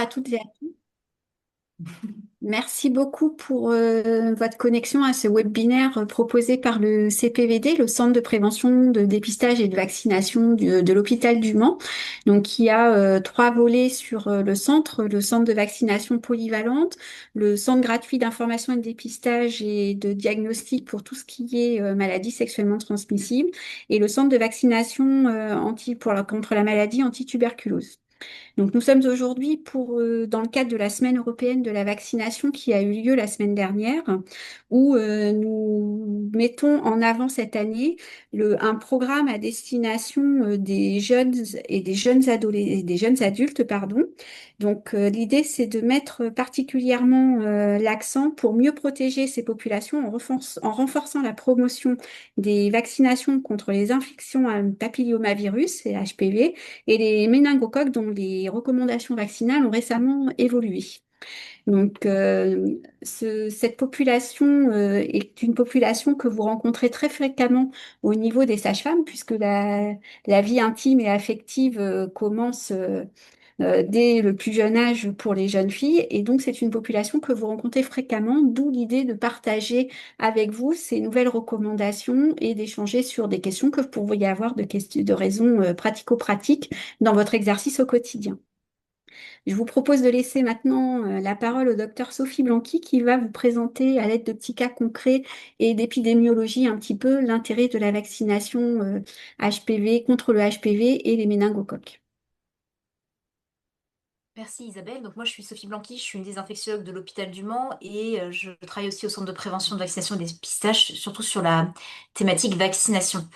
toutes et à tous. Merci beaucoup pour votre connexion à ce webinaire proposé par le CPVD, le Centre de prévention, de dépistage et de vaccination de l'hôpital du Mans. Donc, il y a trois volets sur le centre de vaccination polyvalente, le centre gratuit d'information et de dépistage et de diagnostic pour tout ce qui est maladies sexuellement transmissibles, et le centre de vaccination contre la maladie anti-tuberculose. Donc, nous sommes aujourd'hui dans le cadre de la semaine européenne de la vaccination qui a eu lieu la semaine dernière, où nous mettons en avant cette année un programme à destination des jeunes et des jeunes adultes, pardon. Donc, l'idée, c'est de mettre particulièrement l'accent pour mieux protéger ces populations en renforçant la promotion des vaccinations contre les infections à papillomavirus et HPV et les méningocoques dont les recommandations vaccinales ont récemment évolué. Donc, cette population est une population que vous rencontrez très fréquemment au niveau des sages-femmes, puisque la vie intime et affective commence dès le plus jeune âge pour les jeunes filles. Et donc, c'est une population que vous rencontrez fréquemment, d'où l'idée de partager avec vous ces nouvelles recommandations et d'échanger sur des questions que vous pourriez avoir de raisons pratico-pratiques dans votre exercice au quotidien. Je vous propose de laisser maintenant la parole au docteur Sophie Blanqui qui va vous présenter à l'aide de petits cas concrets et d'épidémiologie un petit peu l'intérêt de la vaccination HPV contre le HPV et les méningocoques. Merci Isabelle. Donc moi je suis Sophie Blanqui, je suis une des infectiologues de l'hôpital du Mans et je travaille aussi au centre de prévention de vaccination et des dépistage, surtout sur la thématique vaccination.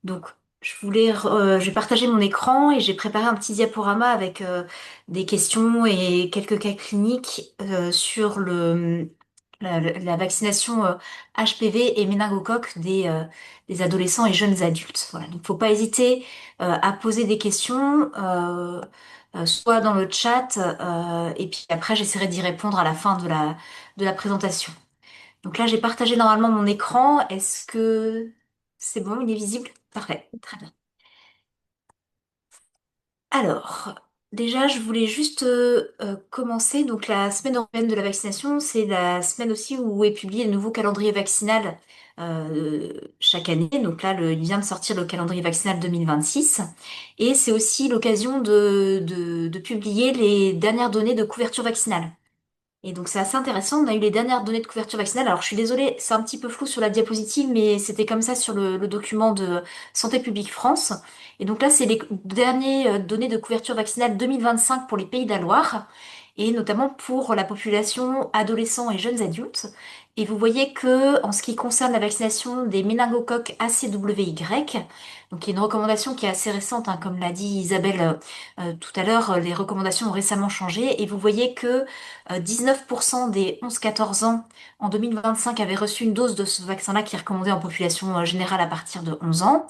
Donc je vais partager mon écran et j'ai préparé un petit diaporama avec des questions et quelques cas cliniques sur la vaccination HPV et méningocoque des adolescents et jeunes adultes. Voilà. Donc faut pas hésiter à poser des questions. Soit dans le chat, et puis après j'essaierai d'y répondre à la fin de la présentation. Donc là j'ai partagé normalement mon écran. Est-ce que c'est bon, il est visible? Parfait, très bien. Alors, déjà je voulais juste commencer. Donc la semaine européenne de la vaccination, c'est la semaine aussi où est publié le nouveau calendrier vaccinal chaque année. Donc là, il vient de sortir le calendrier vaccinal 2026. Et c'est aussi l'occasion de publier les dernières données de couverture vaccinale. Et donc c'est assez intéressant, on a eu les dernières données de couverture vaccinale. Alors je suis désolée, c'est un petit peu flou sur la diapositive, mais c'était comme ça sur le document de Santé publique France. Et donc là, c'est les dernières données de couverture vaccinale 2025 pour les Pays de la Loire, et notamment pour la population adolescents et jeunes adultes. Et vous voyez que en ce qui concerne la vaccination des méningocoques ACWY, donc il y a une recommandation qui est assez récente, hein, comme l'a dit Isabelle tout à l'heure, les recommandations ont récemment changé, et vous voyez que 19% des 11-14 ans en 2025 avaient reçu une dose de ce vaccin-là qui est recommandé en population générale à partir de 11 ans.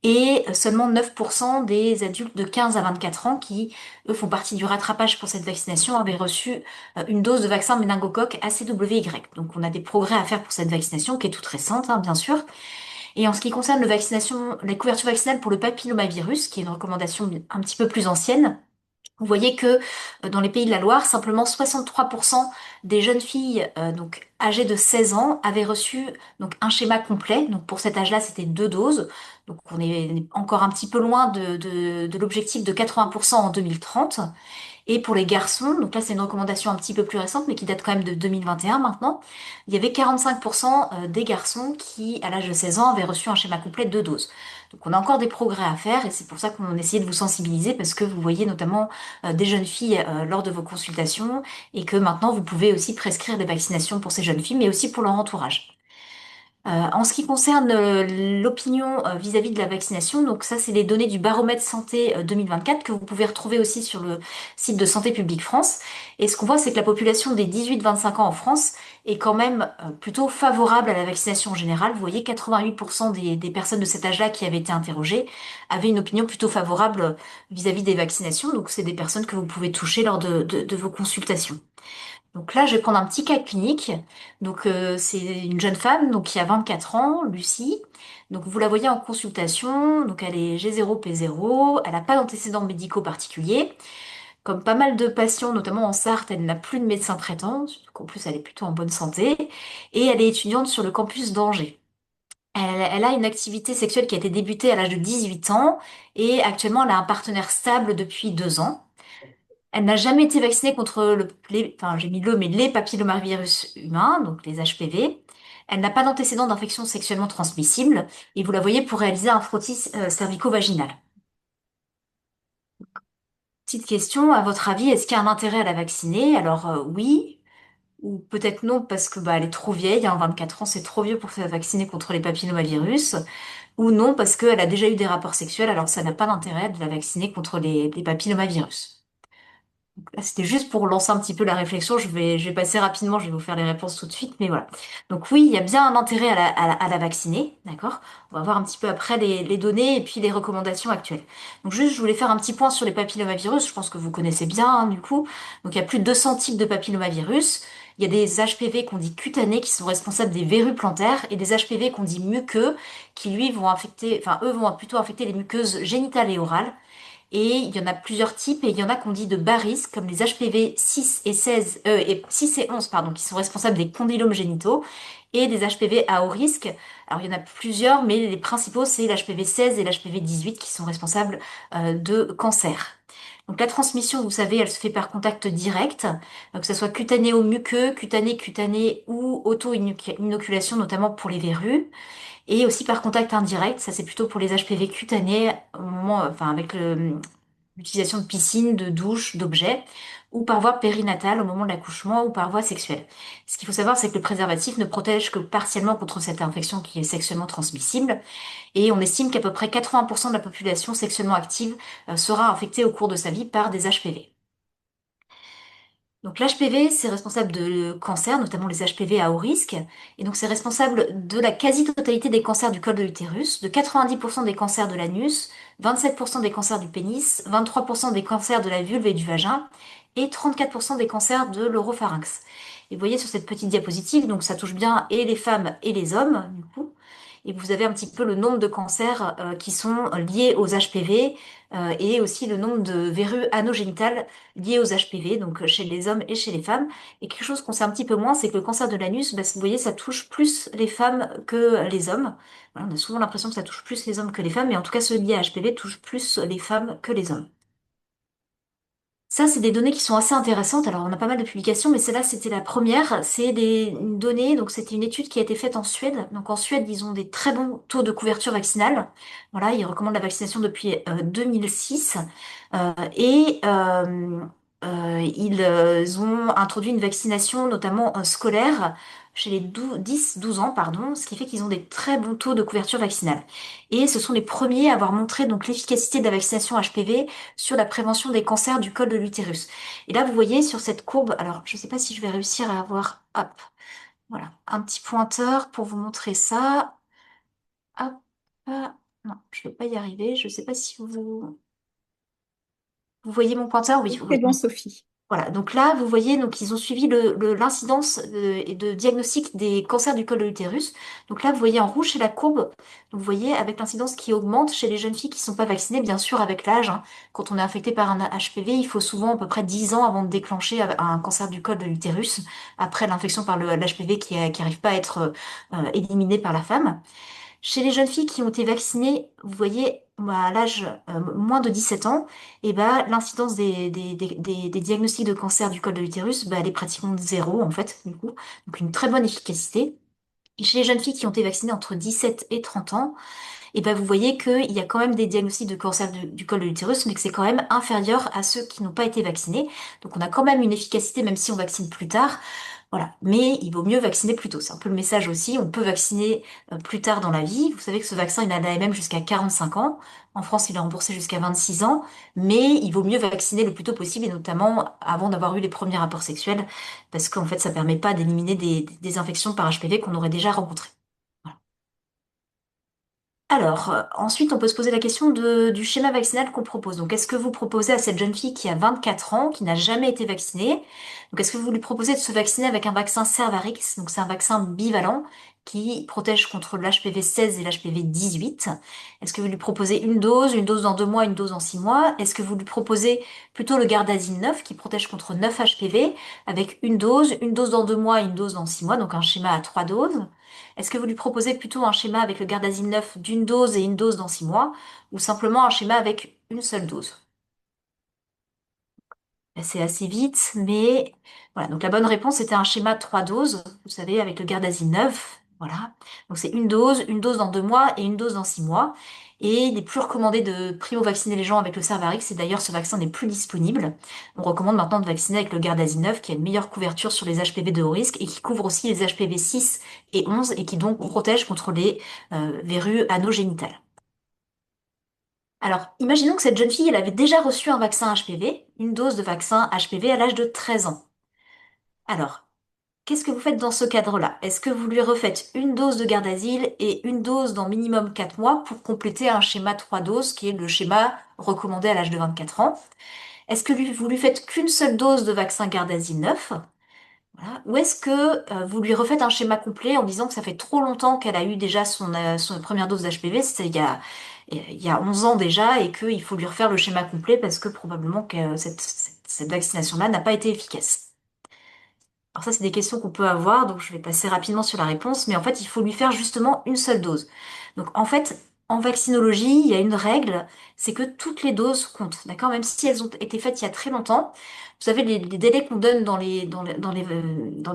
Et seulement 9% des adultes de 15 à 24 ans qui, eux, font partie du rattrapage pour cette vaccination, avaient reçu une dose de vaccin méningocoque ACWY. Donc on a des progrès à faire pour cette vaccination qui est toute récente, hein, bien sûr. Et en ce qui concerne la couverture vaccinale pour le papillomavirus, qui est une recommandation un petit peu plus ancienne, vous voyez que dans les Pays de la Loire, simplement 63% des jeunes filles donc âgées de 16 ans avaient reçu donc un schéma complet. Donc pour cet âge-là, c'était deux doses. Donc on est encore un petit peu loin de l'objectif de 80% en 2030. Et pour les garçons, donc là c'est une recommandation un petit peu plus récente, mais qui date quand même de 2021 maintenant, il y avait 45% des garçons qui, à l'âge de 16 ans, avaient reçu un schéma complet de deux doses. Donc on a encore des progrès à faire et c'est pour ça qu'on essayait de vous sensibiliser parce que vous voyez notamment des jeunes filles lors de vos consultations et que maintenant vous pouvez aussi prescrire des vaccinations pour ces jeunes filles, mais aussi pour leur entourage. En ce qui concerne l'opinion vis-à-vis de la vaccination, donc ça c'est les données du baromètre santé 2024 que vous pouvez retrouver aussi sur le site de Santé publique France. Et ce qu'on voit c'est que la population des 18-25 ans en France est quand même plutôt favorable à la vaccination en général. Vous voyez 88% des personnes de cet âge-là qui avaient été interrogées avaient une opinion plutôt favorable vis-à-vis des vaccinations. Donc c'est des personnes que vous pouvez toucher lors de vos consultations. Donc là, je vais prendre un petit cas clinique. Donc c'est une jeune femme donc qui a 24 ans, Lucie. Donc vous la voyez en consultation. Donc elle est G0 P0. Elle n'a pas d'antécédents médicaux particuliers. Comme pas mal de patients, notamment en Sarthe, elle n'a plus de médecin traitant, en plus elle est plutôt en bonne santé, et elle est étudiante sur le campus d'Angers. Elle a une activité sexuelle qui a été débutée à l'âge de 18 ans, et actuellement elle a un partenaire stable depuis 2 ans. Elle n'a jamais été vaccinée contre enfin j'ai mis mais les papillomavirus humains, donc les HPV. Elle n'a pas d'antécédent d'infection sexuellement transmissible, et vous la voyez pour réaliser un frottis cervico-vaginal. Petite question, à votre avis, est-ce qu'il y a un intérêt à la vacciner? Alors oui, ou peut-être non parce que bah, elle est trop vieille, hein, 24 ans c'est trop vieux pour se faire vacciner contre les papillomavirus, ou non parce qu'elle a déjà eu des rapports sexuels, alors ça n'a pas d'intérêt de la vacciner contre les papillomavirus. Là, c'était juste pour lancer un petit peu la réflexion. Je vais passer rapidement, je vais vous faire les réponses tout de suite, mais voilà. Donc oui, il y a bien un intérêt à la vacciner, d'accord? On va voir un petit peu après les données et puis les recommandations actuelles. Donc juste, je voulais faire un petit point sur les papillomavirus. Je pense que vous connaissez bien, hein, du coup. Donc il y a plus de 200 types de papillomavirus. Il y a des HPV qu'on dit cutanés qui sont responsables des verrues plantaires et des HPV qu'on dit muqueux qui lui vont affecter, enfin eux vont plutôt affecter les muqueuses génitales et orales. Et il y en a plusieurs types et il y en a qu'on dit de bas risque, comme les HPV 6 et 16, et 6 et 11, pardon, qui sont responsables des condylomes génitaux, et des HPV à haut risque. Alors il y en a plusieurs, mais les principaux, c'est l'HPV 16 et l'HPV 18 qui sont responsables de cancer. Donc la transmission, vous savez, elle se fait par contact direct, que ce soit cutanéo-muqueux, cutané-cutané ou auto-inoculation, notamment pour les verrues. Et aussi par contact indirect, ça c'est plutôt pour les HPV cutanés au moment, enfin avec l'utilisation de piscine, de douche, d'objets, ou par voie périnatale au moment de l'accouchement ou par voie sexuelle. Ce qu'il faut savoir, c'est que le préservatif ne protège que partiellement contre cette infection qui est sexuellement transmissible, et on estime qu'à peu près 80% de la population sexuellement active sera infectée au cours de sa vie par des HPV. Donc l'HPV, c'est responsable de cancers, notamment les HPV à haut risque. Et donc c'est responsable de la quasi-totalité des cancers du col de l'utérus, de 90% des cancers de l'anus, 27% des cancers du pénis, 23% des cancers de la vulve et du vagin, et 34% des cancers de l'oropharynx. Et vous voyez sur cette petite diapositive, donc ça touche bien et les femmes et les hommes, du coup. Et vous avez un petit peu le nombre de cancers qui sont liés aux HPV et aussi le nombre de verrues anogénitales liées aux HPV, donc chez les hommes et chez les femmes. Et quelque chose qu'on sait un petit peu moins, c'est que le cancer de l'anus, bah, vous voyez, ça touche plus les femmes que les hommes. Voilà, on a souvent l'impression que ça touche plus les hommes que les femmes, mais en tout cas, ceux liés à HPV touchent plus les femmes que les hommes. Ça, c'est des données qui sont assez intéressantes. Alors, on a pas mal de publications, mais celle-là, c'était la première. C'est des données, donc c'était une étude qui a été faite en Suède. Donc, en Suède, ils ont des très bons taux de couverture vaccinale. Voilà, ils recommandent la vaccination depuis 2006. Ils ont introduit une vaccination, notamment scolaire, chez les 10-12 ans, pardon, ce qui fait qu'ils ont des très bons taux de couverture vaccinale. Et ce sont les premiers à avoir montré donc l'efficacité de la vaccination HPV sur la prévention des cancers du col de l'utérus. Et là, vous voyez sur cette courbe, alors je ne sais pas si je vais réussir à avoir, hop, voilà, un petit pointeur pour vous montrer ça. Hop, non, je ne vais pas y arriver. Je ne sais pas si vous voyez mon pointeur. Oui, C'est oui. bon, Sophie. Voilà, donc là, vous voyez, donc ils ont suivi l'incidence et de diagnostic des cancers du col de l'utérus. Donc là, vous voyez en rouge, c'est la courbe. Donc vous voyez avec l'incidence qui augmente chez les jeunes filles qui ne sont pas vaccinées, bien sûr, avec l'âge, hein. Quand on est infecté par un HPV, il faut souvent à peu près 10 ans avant de déclencher un cancer du col de l'utérus, après l'infection par l'HPV qui n'arrive pas à être éliminé par la femme. Chez les jeunes filles qui ont été vaccinées, vous voyez, à l'âge moins de 17 ans, et ben, l'incidence des diagnostics de cancer du col de l'utérus, bah, elle est pratiquement de zéro, en fait, du coup. Donc, une très bonne efficacité. Et chez les jeunes filles qui ont été vaccinées entre 17 et 30 ans, et ben, vous voyez qu'il y a quand même des diagnostics de cancer du col de l'utérus, mais que c'est quand même inférieur à ceux qui n'ont pas été vaccinés. Donc, on a quand même une efficacité, même si on vaccine plus tard. Voilà. Mais il vaut mieux vacciner plus tôt. C'est un peu le message aussi. On peut vacciner plus tard dans la vie. Vous savez que ce vaccin, il a l'AMM jusqu'à 45 ans. En France, il est remboursé jusqu'à 26 ans. Mais il vaut mieux vacciner le plus tôt possible et notamment avant d'avoir eu les premiers rapports sexuels parce qu'en fait, ça permet pas d'éliminer des infections par HPV qu'on aurait déjà rencontrées. Voilà. Alors, ensuite, on peut se poser la question du schéma vaccinal qu'on propose. Donc, est-ce que vous proposez à cette jeune fille qui a 24 ans, qui n'a jamais été vaccinée, donc est-ce que vous lui proposez de se vacciner avec un vaccin Cervarix, donc c'est un vaccin bivalent qui protège contre l'HPV 16 et l'HPV 18. Est-ce que vous lui proposez une dose dans 2 mois, une dose dans 6 mois? Est-ce que vous lui proposez plutôt le Gardasil 9 qui protège contre 9 HPV avec une dose dans 2 mois et une dose dans 6 mois, donc un schéma à 3 doses? Est-ce que vous lui proposez plutôt un schéma avec le Gardasil 9 d'une dose et une dose dans 6 mois ou simplement un schéma avec une seule dose? C'est assez vite, mais voilà. Donc la bonne réponse était un schéma de 3 doses, vous savez, avec le Gardasil 9. Voilà. Donc c'est une dose dans 2 mois et une dose dans 6 mois. Et il n'est plus recommandé de primo-vacciner les gens avec le Cervarix, et d'ailleurs ce vaccin n'est plus disponible. On recommande maintenant de vacciner avec le Gardasil 9 qui a une meilleure couverture sur les HPV de haut risque et qui couvre aussi les HPV 6 et 11 et qui donc protège contre les verrues anogénitales. Alors, imaginons que cette jeune fille, elle avait déjà reçu un vaccin HPV, une dose de vaccin HPV à l'âge de 13 ans. Alors, qu'est-ce que vous faites dans ce cadre-là? Est-ce que vous lui refaites une dose de Gardasil et une dose dans minimum 4 mois pour compléter un schéma 3 doses qui est le schéma recommandé à l'âge de 24 ans? Est-ce que vous lui faites qu'une seule dose de vaccin Gardasil 9? Voilà. Ou est-ce que vous lui refaites un schéma complet en disant que ça fait trop longtemps qu'elle a eu déjà son première dose d'HPV, c'est il y a 11 ans déjà, et qu'il faut lui refaire le schéma complet parce que probablement que cette vaccination-là n'a pas été efficace. Alors ça, c'est des questions qu'on peut avoir, donc je vais passer rapidement sur la réponse, mais en fait, il faut lui faire justement une seule dose. Donc en fait, en vaccinologie, il y a une règle, c'est que toutes les doses comptent, d'accord? Même si elles ont été faites il y a très longtemps. Vous savez, les délais qu'on donne dans les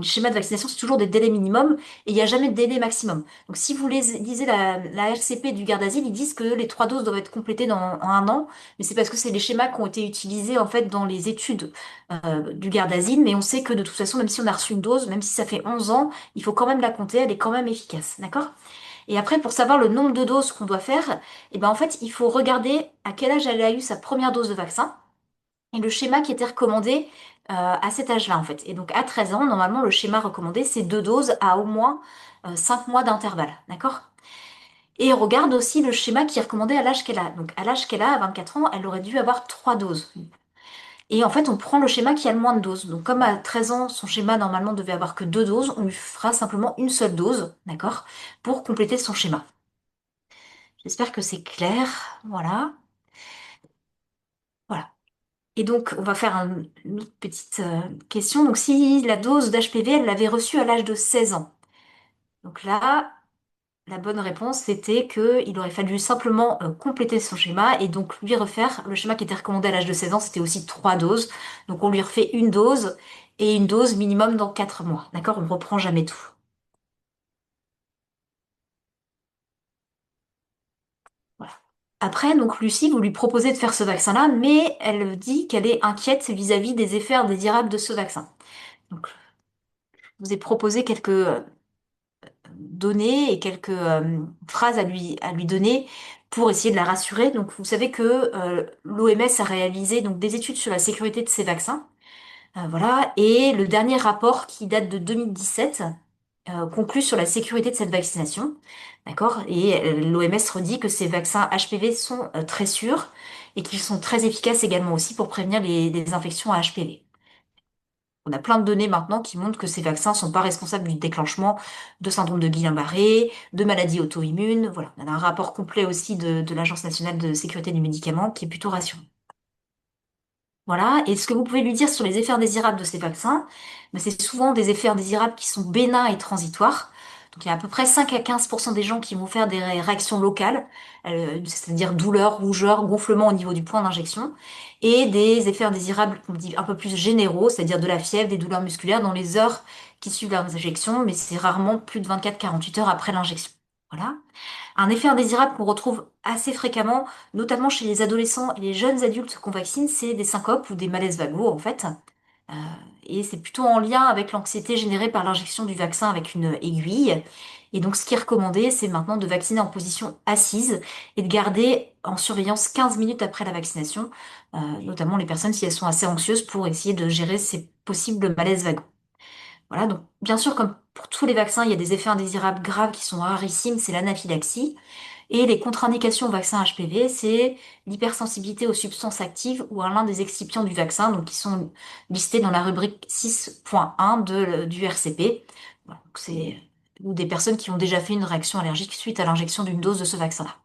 schémas de vaccination, c'est toujours des délais minimums et il n'y a jamais de délai maximum. Donc si vous lisez la RCP du Gardasil, ils disent que les 3 doses doivent être complétées en 1 an, mais c'est parce que c'est les schémas qui ont été utilisés en fait dans les études du Gardasil, mais on sait que de toute façon, même si on a reçu une dose, même si ça fait 11 ans, il faut quand même la compter, elle est quand même efficace, d'accord? Et après, pour savoir le nombre de doses qu'on doit faire, eh ben en fait, il faut regarder à quel âge elle a eu sa première dose de vaccin et le schéma qui était recommandé à cet âge-là, en fait. Et donc, à 13 ans, normalement, le schéma recommandé, c'est 2 doses à au moins 5 mois d'intervalle, d'accord? Et on regarde aussi le schéma qui est recommandé à l'âge qu'elle a. Donc, à l'âge qu'elle a, à 24 ans, elle aurait dû avoir 3 doses. Et en fait, on prend le schéma qui a le moins de doses. Donc, comme à 13 ans, son schéma normalement devait avoir que 2 doses, on lui fera simplement une seule dose, d'accord, pour compléter son schéma. J'espère que c'est clair. Voilà. Voilà. Et donc, on va faire une autre petite question. Donc, si la dose d'HPV, elle l'avait reçue à l'âge de 16 ans. Donc là, la bonne réponse, c'était qu'il aurait fallu simplement compléter son schéma et donc lui refaire le schéma qui était recommandé à l'âge de 16 ans, c'était aussi 3 doses. Donc on lui refait une dose et une dose minimum dans 4 mois. D'accord? On ne reprend jamais tout. Voilà. Après, donc Lucie, vous lui proposez de faire ce vaccin-là, mais elle dit qu'elle est inquiète vis-à-vis des effets indésirables de ce vaccin. Donc, je vous ai proposé quelques données et quelques phrases à lui donner pour essayer de la rassurer. Donc, vous savez que l'OMS a réalisé donc des études sur la sécurité de ces vaccins. Voilà. Et le dernier rapport qui date de 2017 conclut sur la sécurité de cette vaccination. D'accord? Et l'OMS redit que ces vaccins HPV sont très sûrs et qu'ils sont très efficaces également aussi pour prévenir les infections à HPV. On a plein de données maintenant qui montrent que ces vaccins sont pas responsables du déclenchement de syndrome de Guillain-Barré, de maladies auto-immunes. Voilà. On a un rapport complet aussi de l'Agence nationale de sécurité du médicament qui est plutôt rassurant. Voilà. Et ce que vous pouvez lui dire sur les effets indésirables de ces vaccins, ben, c'est souvent des effets indésirables qui sont bénins et transitoires. Donc il y a à peu près 5 à 15% des gens qui vont faire des réactions locales, c'est-à-dire douleur, rougeur, gonflement au niveau du point d'injection, et des effets indésirables qu'on dit un peu plus généraux, c'est-à-dire de la fièvre, des douleurs musculaires dans les heures qui suivent l'injection, mais c'est rarement plus de 24-48 heures après l'injection. Voilà. Un effet indésirable qu'on retrouve assez fréquemment, notamment chez les adolescents et les jeunes adultes qu'on vaccine, c'est des syncopes ou des malaises vagos en fait. Euh, et c'est plutôt en lien avec l'anxiété générée par l'injection du vaccin avec une aiguille. Et donc ce qui est recommandé, c'est maintenant de vacciner en position assise et de garder en surveillance 15 minutes après la vaccination, notamment les personnes si elles sont assez anxieuses pour essayer de gérer ces possibles malaises vagos. Voilà, donc bien sûr, comme pour tous les vaccins, il y a des effets indésirables graves qui sont rarissimes, c'est l'anaphylaxie. Et les contre-indications au vaccin HPV, c'est l'hypersensibilité aux substances actives ou à l'un des excipients du vaccin, donc qui sont listés dans la rubrique 6.1 du RCP. Voilà, donc c'est ou des personnes qui ont déjà fait une réaction allergique suite à l'injection d'une dose de ce vaccin-là.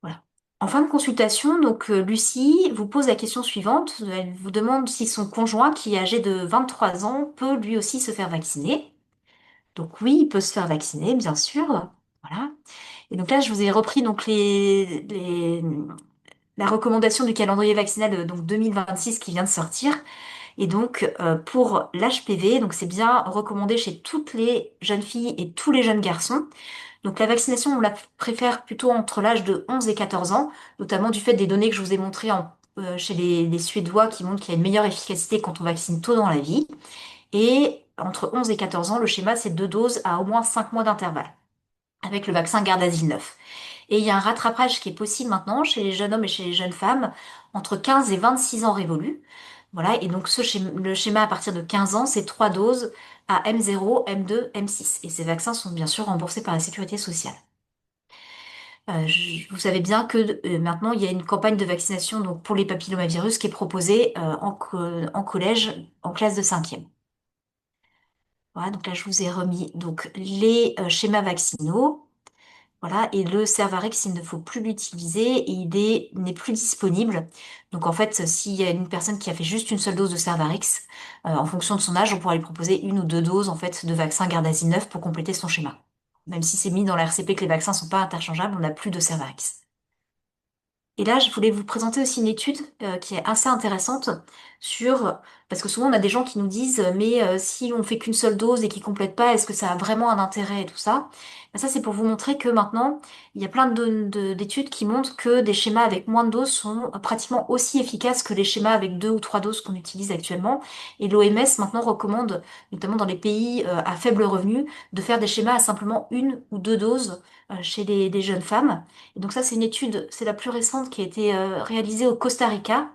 Voilà. En fin de consultation, donc Lucie vous pose la question suivante. Elle vous demande si son conjoint, qui est âgé de 23 ans, peut lui aussi se faire vacciner. Donc oui, il peut se faire vacciner, bien sûr. Voilà. Et donc là, je vous ai repris donc la recommandation du calendrier vaccinal donc 2026 qui vient de sortir. Et donc pour l'HPV, donc c'est bien recommandé chez toutes les jeunes filles et tous les jeunes garçons. Donc la vaccination, on la préfère plutôt entre l'âge de 11 et 14 ans, notamment du fait des données que je vous ai montrées chez les Suédois qui montrent qu'il y a une meilleure efficacité quand on vaccine tôt dans la vie. Et entre 11 et 14 ans, le schéma, c'est 2 doses à au moins 5 mois d'intervalle, avec le vaccin Gardasil 9. Et il y a un rattrapage qui est possible maintenant chez les jeunes hommes et chez les jeunes femmes entre 15 et 26 ans révolus. Voilà, et donc le schéma à partir de 15 ans, c'est 3 doses à M0, M2, M6. Et ces vaccins sont bien sûr remboursés par la sécurité sociale. Vous savez bien que maintenant, il y a une campagne de vaccination donc, pour les papillomavirus qui est proposée en collège, en classe de cinquième. Voilà, donc là, je vous ai remis donc, les schémas vaccinaux. Voilà, et le Cervarix, il ne faut plus l'utiliser et n'est plus disponible. Donc en fait, s'il y a une personne qui a fait juste une seule dose de Cervarix, en fonction de son âge, on pourra lui proposer 1 ou 2 doses en fait de vaccin Gardasil 9 pour compléter son schéma. Même si c'est mis dans la RCP que les vaccins sont pas interchangeables, on n'a plus de Cervarix. Et là, je voulais vous présenter aussi une étude qui est assez intéressante parce que souvent on a des gens qui nous disent, mais si on fait qu'une seule dose et qu'ils complètent pas, est-ce que ça a vraiment un intérêt et tout ça? Ben, ça, c'est pour vous montrer que maintenant, il y a plein d'études qui montrent que des schémas avec moins de doses sont pratiquement aussi efficaces que les schémas avec 2 ou 3 doses qu'on utilise actuellement. Et l'OMS maintenant recommande, notamment dans les pays à faible revenu, de faire des schémas à simplement 1 ou 2 doses chez les jeunes femmes. Et donc ça, c'est une étude, c'est la plus récente qui a été réalisée au Costa Rica.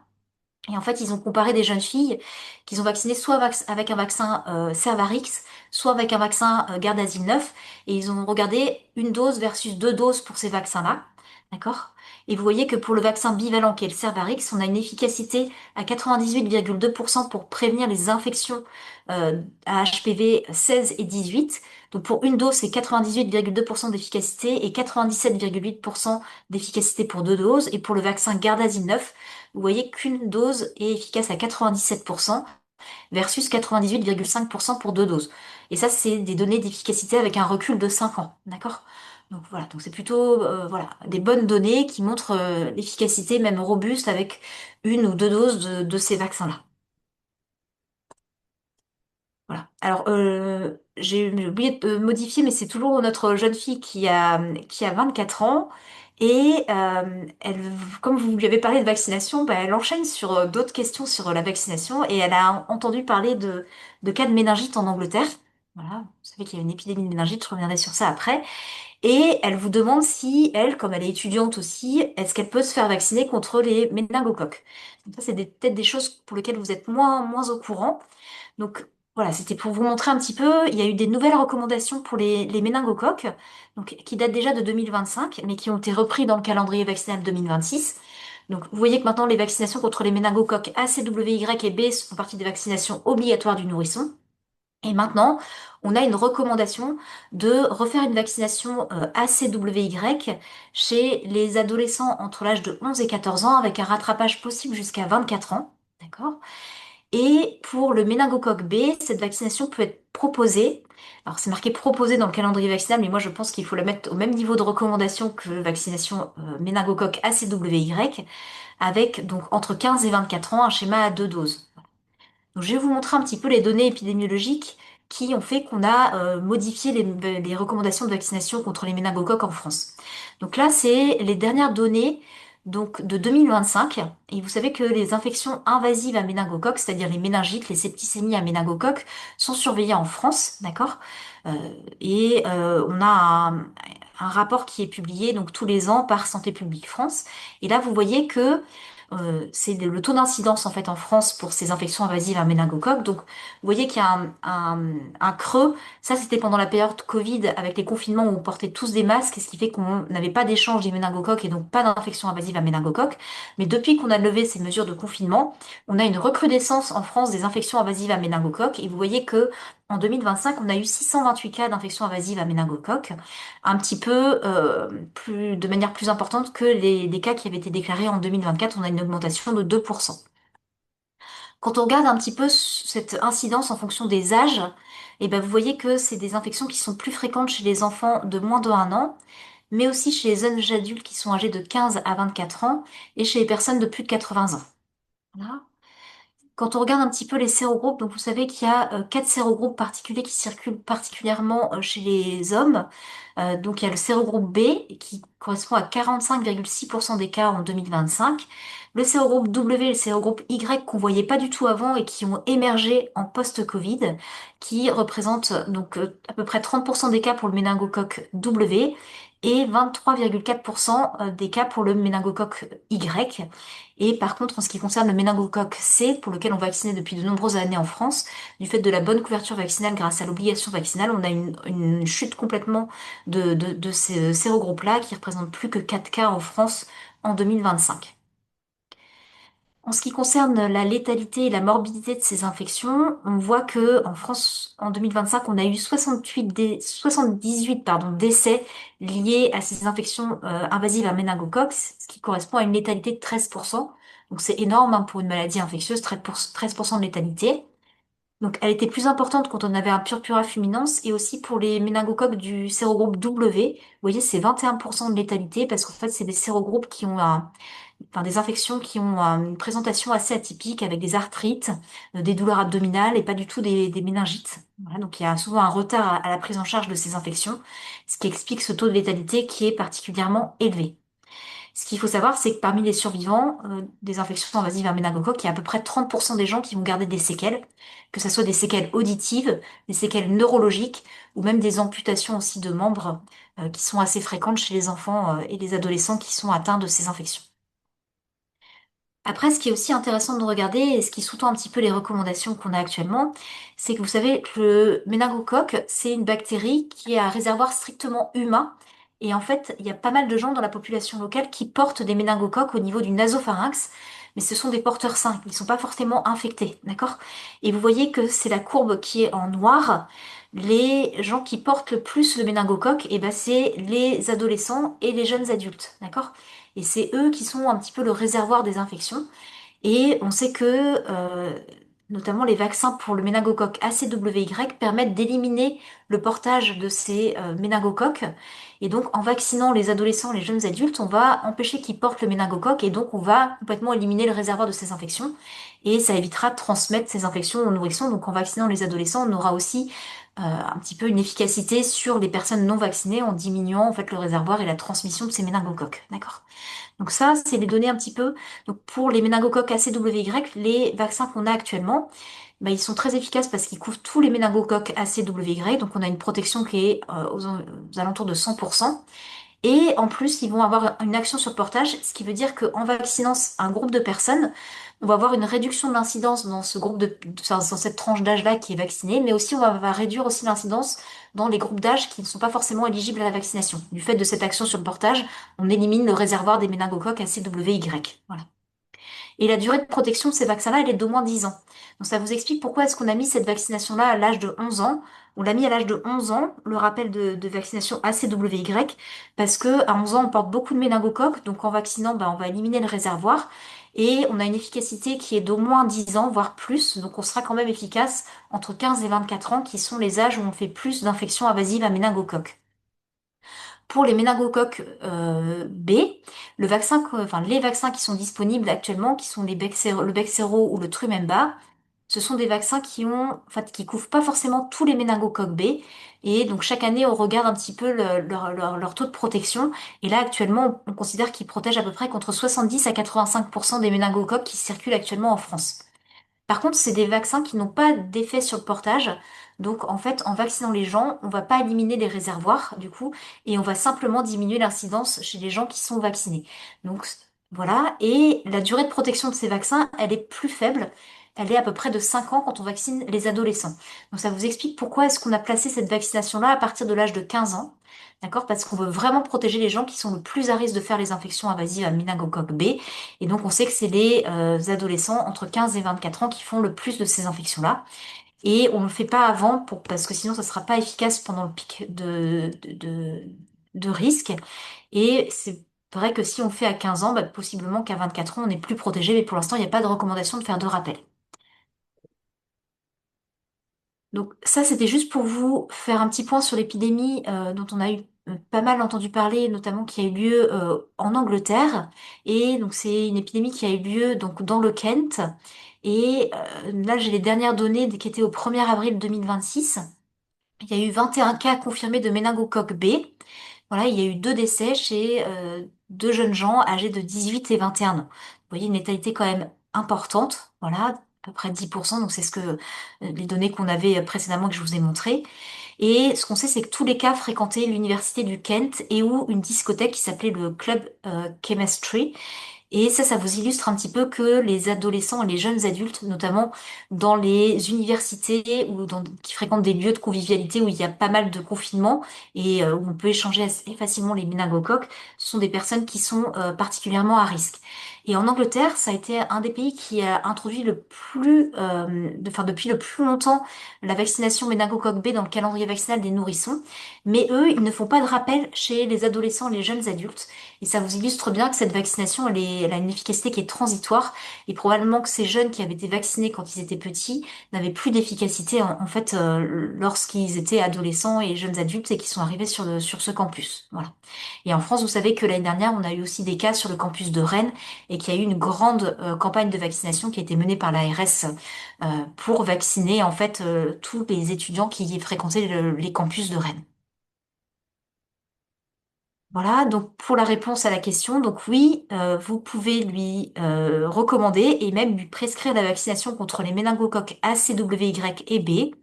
Et en fait, ils ont comparé des jeunes filles qu'ils ont vaccinées soit avec un vaccin Cervarix, soit avec un vaccin Gardasil 9. Et ils ont regardé 1 dose versus 2 doses pour ces vaccins-là. D'accord? Et vous voyez que pour le vaccin bivalent qui est le Cervarix, on a une efficacité à 98,2% pour prévenir les infections à HPV 16 et 18. Donc pour 1 dose, c'est 98,2% d'efficacité et 97,8% d'efficacité pour 2 doses. Et pour le vaccin Gardasil 9, vous voyez qu'une dose est efficace à 97% versus 98,5% pour 2 doses. Et ça, c'est des données d'efficacité avec un recul de 5 ans. D'accord? Donc voilà, donc c'est plutôt voilà, des bonnes données qui montrent l'efficacité même robuste avec 1 ou 2 doses de ces vaccins-là. Voilà. Alors, j'ai oublié de modifier, mais c'est toujours notre jeune fille qui a 24 ans. Et elle, comme vous lui avez parlé de vaccination, bah, elle enchaîne sur d'autres questions sur la vaccination et elle a entendu parler de cas de méningite en Angleterre. Voilà, vous savez qu'il y a une épidémie de méningite, je reviendrai sur ça après. Et elle vous demande si, elle, comme elle est étudiante aussi, est-ce qu'elle peut se faire vacciner contre les méningocoques. Donc ça, c'est peut-être des choses pour lesquelles vous êtes moins au courant. Donc voilà, c'était pour vous montrer un petit peu, il y a eu des nouvelles recommandations pour les méningocoques, donc, qui datent déjà de 2025, mais qui ont été repris dans le calendrier vaccinal 2026. Donc vous voyez que maintenant les vaccinations contre les méningocoques A, C, W, Y et B font partie des vaccinations obligatoires du nourrisson. Et maintenant, on a une recommandation de refaire une vaccination ACWY chez les adolescents entre l'âge de 11 et 14 ans avec un rattrapage possible jusqu'à 24 ans. D'accord? Et pour le méningocoque B, cette vaccination peut être proposée. Alors c'est marqué proposée dans le calendrier vaccinal, mais moi je pense qu'il faut la mettre au même niveau de recommandation que vaccination méningocoque ACWY, avec donc entre 15 et 24 ans un schéma à 2 doses. Donc, je vais vous montrer un petit peu les données épidémiologiques qui ont fait qu'on a modifié les recommandations de vaccination contre les méningocoques en France. Donc là, c'est les dernières données donc, de 2025. Et vous savez que les infections invasives à méningocoques, c'est-à-dire les méningites, les septicémies à méningocoques, sont surveillées en France, d'accord? Euh, on a un rapport qui est publié donc tous les ans par Santé publique France. Et là, vous voyez que c'est le taux d'incidence en fait en France pour ces infections invasives à méningocoques. Donc, vous voyez qu'il y a un creux. Ça, c'était pendant la période Covid avec les confinements où on portait tous des masques, ce qui fait qu'on n'avait pas d'échange des méningocoques et donc pas d'infection invasive à méningocoques. Mais depuis qu'on a levé ces mesures de confinement, on a une recrudescence en France des infections invasives à méningocoques. Et vous voyez que En 2025, on a eu 628 cas d'infection invasive à méningocoque, un petit peu de manière plus importante que les cas qui avaient été déclarés en 2024. On a une augmentation de 2%. Quand on regarde un petit peu cette incidence en fonction des âges, eh ben, vous voyez que c'est des infections qui sont plus fréquentes chez les enfants de moins de 1 an, mais aussi chez les jeunes adultes qui sont âgés de 15 à 24 ans et chez les personnes de plus de 80 ans. Voilà. Quand on regarde un petit peu les sérogroupes, donc vous savez qu'il y a quatre sérogroupes particuliers qui circulent particulièrement chez les hommes. Donc il y a le sérogroupe B qui correspond à 45,6% des cas en 2025. Le sérogroupe W et le sérogroupe Y qu'on voyait pas du tout avant et qui ont émergé en post-Covid, qui représentent donc à peu près 30% des cas pour le méningocoque W et 23,4% des cas pour le méningocoque Y. Et par contre, en ce qui concerne le méningocoque C, pour lequel on vaccinait depuis de nombreuses années en France, du fait de la bonne couverture vaccinale grâce à l'obligation vaccinale, on a une chute complètement de ces sérogroupes-là qui représentent plus que 4 cas en France en 2025. En ce qui concerne la létalité et la morbidité de ces infections, on voit que en France, en 2025, on a eu 78 décès liés à ces infections invasives à méningocoque, ce qui correspond à une létalité de 13%. Donc c'est énorme hein, pour une maladie infectieuse, 13% de létalité. Donc elle était plus importante quand on avait un purpura fulminans et aussi pour les méningocoques du sérogroupe W. Vous voyez, c'est 21% de létalité parce qu'en fait, c'est des sérogroupes qui ont des infections qui ont une présentation assez atypique avec des arthrites, des douleurs abdominales et pas du tout des méningites. Voilà, donc il y a souvent un retard à la prise en charge de ces infections, ce qui explique ce taux de létalité qui est particulièrement élevé. Ce qu'il faut savoir, c'est que parmi les survivants des infections invasives à méningocoque, il y a à peu près 30% des gens qui vont garder des séquelles, que ce soit des séquelles auditives, des séquelles neurologiques ou même des amputations aussi de membres qui sont assez fréquentes chez les enfants et les adolescents qui sont atteints de ces infections. Après, ce qui est aussi intéressant de regarder et ce qui sous-tend un petit peu les recommandations qu'on a actuellement, c'est que vous savez que le méningocoque, c'est une bactérie qui est un réservoir strictement humain. Et en fait, il y a pas mal de gens dans la population locale qui portent des méningocoques au niveau du nasopharynx, mais ce sont des porteurs sains, ils ne sont pas forcément infectés, d'accord? Et vous voyez que c'est la courbe qui est en noir. Les gens qui portent le plus le méningocoque, et ben c'est les adolescents et les jeunes adultes, d'accord? Et c'est eux qui sont un petit peu le réservoir des infections. Et on sait que notamment les vaccins pour le méningocoque ACWY permettent d'éliminer le portage de ces méningocoques. Et donc en vaccinant les adolescents, les jeunes adultes, on va empêcher qu'ils portent le méningocoque et donc on va complètement éliminer le réservoir de ces infections. Et ça évitera de transmettre ces infections aux nourrissons. Donc en vaccinant les adolescents, on aura aussi un petit peu une efficacité sur les personnes non vaccinées en diminuant en fait le réservoir et la transmission de ces méningocoques. D'accord? Donc ça, c'est les données un petit peu. Donc pour les méningocoques ACWY, les vaccins qu'on a actuellement, bah, ils sont très efficaces parce qu'ils couvrent tous les méningocoques ACWY. Donc on a une protection qui est aux alentours de 100%. Et en plus, ils vont avoir une action sur le portage, ce qui veut dire qu'en vaccinant un groupe de personnes, on va avoir une réduction de l'incidence dans ce groupe dans cette tranche d'âge-là qui est vaccinée, mais aussi va réduire aussi l'incidence dans les groupes d'âge qui ne sont pas forcément éligibles à la vaccination. Du fait de cette action sur le portage, on élimine le réservoir des méningocoques ACWY. Voilà. Et la durée de protection de ces vaccins-là, elle est d'au moins 10 ans. Donc ça vous explique pourquoi est-ce qu'on a mis cette vaccination-là à l'âge de 11 ans. On l'a mis à l'âge de 11 ans, le rappel de vaccination ACWY, parce que à 11 ans, on porte beaucoup de méningocoques, donc en vaccinant, on va éliminer le réservoir. Et on a une efficacité qui est d'au moins 10 ans, voire plus. Donc on sera quand même efficace entre 15 et 24 ans, qui sont les âges où on fait plus d'infections invasives à méningocoques. Pour les méningocoques B, les vaccins qui sont disponibles actuellement, qui sont le Bexsero ou le Trumemba, ce sont des vaccins qui couvrent pas forcément tous les méningocoques B. Et donc chaque année, on regarde un petit peu leur taux de protection. Et là, actuellement, on considère qu'ils protègent à peu près contre 70 à 85% des méningocoques qui circulent actuellement en France. Par contre, c'est des vaccins qui n'ont pas d'effet sur le portage. Donc, en fait, en vaccinant les gens, on va pas éliminer les réservoirs, du coup, et on va simplement diminuer l'incidence chez les gens qui sont vaccinés. Donc, voilà. Et la durée de protection de ces vaccins, elle est plus faible. Elle est à peu près de 5 ans quand on vaccine les adolescents. Donc, ça vous explique pourquoi est-ce qu'on a placé cette vaccination-là à partir de l'âge de 15 ans. D'accord? Parce qu'on veut vraiment protéger les gens qui sont le plus à risque de faire les infections invasives à méningocoque B. Et donc, on sait que c'est les adolescents entre 15 et 24 ans qui font le plus de ces infections-là. Et on ne le fait pas avant parce que sinon ça ne sera pas efficace pendant le pic de risque. Et c'est vrai que si on le fait à 15 ans, bah, possiblement qu'à 24 ans, on est plus protégé, mais pour l'instant, il n'y a pas de recommandation de faire de rappel. Donc ça, c'était juste pour vous faire un petit point sur l'épidémie dont on a eu pas mal entendu parler, notamment qui a eu lieu en Angleterre. Et donc c'est une épidémie qui a eu lieu donc dans le Kent. Et là, j'ai les dernières données qui étaient au 1er avril 2026. Il y a eu 21 cas confirmés de méningocoque B. Voilà, il y a eu 2 décès chez deux jeunes gens âgés de 18 et 21 ans. Vous voyez une létalité quand même importante, voilà, à peu près 10%, donc c'est ce que les données qu'on avait précédemment que je vous ai montrées. Et ce qu'on sait, c'est que tous les cas fréquentaient l'université du Kent et ou une discothèque qui s'appelait le Club Chemistry. Et ça vous illustre un petit peu que les adolescents et les jeunes adultes, notamment dans les universités ou qui fréquentent des lieux de convivialité où il y a pas mal de confinement et où on peut échanger assez facilement les méningocoques, ce sont des personnes qui sont particulièrement à risque. Et en Angleterre, ça a été un des pays qui a introduit depuis le plus longtemps la vaccination méningocoque B dans le calendrier vaccinal des nourrissons. Mais eux, ils ne font pas de rappel chez les adolescents et les jeunes adultes. Et ça vous illustre bien que cette vaccination, elle a une efficacité qui est transitoire et probablement que ces jeunes qui avaient été vaccinés quand ils étaient petits n'avaient plus d'efficacité en fait lorsqu'ils étaient adolescents et jeunes adultes et qui sont arrivés sur ce campus. Voilà. Et en France, vous savez que l'année dernière, on a eu aussi des cas sur le campus de Rennes et qu'il y a eu une grande campagne de vaccination qui a été menée par l'ARS pour vacciner en fait tous les étudiants qui fréquentaient les campus de Rennes. Voilà, donc pour la réponse à la question, donc oui, vous pouvez lui recommander et même lui prescrire la vaccination contre les méningocoques ACWY et B.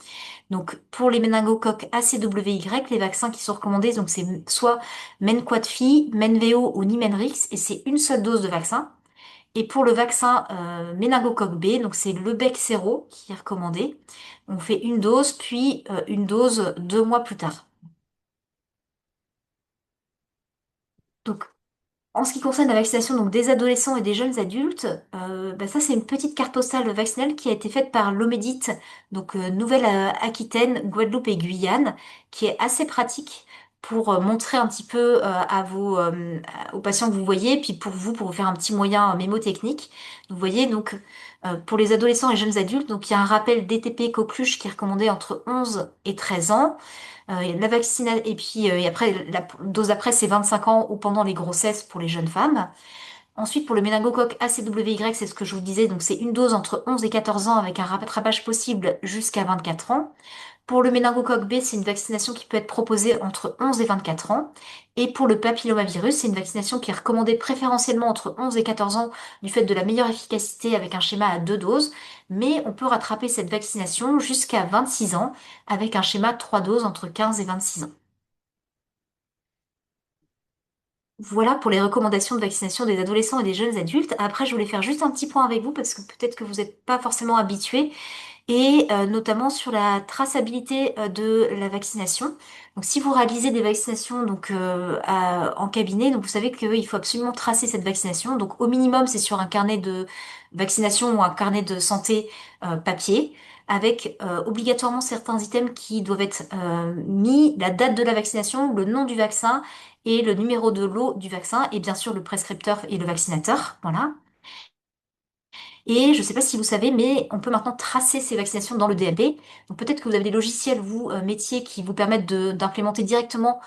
Donc pour les méningocoques ACWY, les vaccins qui sont recommandés, donc c'est soit Menquadfi, Menveo ou Nimenrix, et c'est une seule dose de vaccin. Et pour le vaccin méningocoque B, donc c'est le Bexsero qui est recommandé. On fait une dose, puis une dose 2 mois plus tard. Donc en ce qui concerne la vaccination donc des adolescents et des jeunes adultes, bah ça c'est une petite carte postale vaccinale qui a été faite par l'Omédit, donc Nouvelle-Aquitaine, Guadeloupe et Guyane, qui est assez pratique pour montrer un petit peu aux patients que vous voyez, puis pour vous faire un petit moyen mémotechnique. Vous voyez donc pour les adolescents et jeunes adultes, donc il y a un rappel DTP coqueluche qui est recommandé entre 11 et 13 ans. La vaccination, et puis et après, la dose après, c'est 25 ans ou pendant les grossesses pour les jeunes femmes. Ensuite, pour le méningocoque ACWY, c'est ce que je vous disais, donc c'est une dose entre 11 et 14 ans avec un rattrapage possible jusqu'à 24 ans. Pour le méningocoque B, c'est une vaccination qui peut être proposée entre 11 et 24 ans. Et pour le papillomavirus, c'est une vaccination qui est recommandée préférentiellement entre 11 et 14 ans du fait de la meilleure efficacité avec un schéma à 2 doses. Mais on peut rattraper cette vaccination jusqu'à 26 ans avec un schéma 3 doses entre 15 et 26 ans. Voilà pour les recommandations de vaccination des adolescents et des jeunes adultes. Après, je voulais faire juste un petit point avec vous parce que peut-être que vous n'êtes pas forcément habitués et notamment sur la traçabilité de la vaccination. Donc, si vous réalisez des vaccinations en cabinet, donc vous savez qu'il faut absolument tracer cette vaccination. Donc, au minimum, c'est sur un carnet de vaccination ou un carnet de santé papier, avec obligatoirement certains items qui doivent être mis, la date de la vaccination, le nom du vaccin et le numéro de lot du vaccin, et bien sûr le prescripteur et le vaccinateur. Voilà. Et je ne sais pas si vous savez, mais on peut maintenant tracer ces vaccinations dans le DMP. Donc peut-être que vous avez des logiciels, vous, métiers, qui vous permettent d'implémenter directement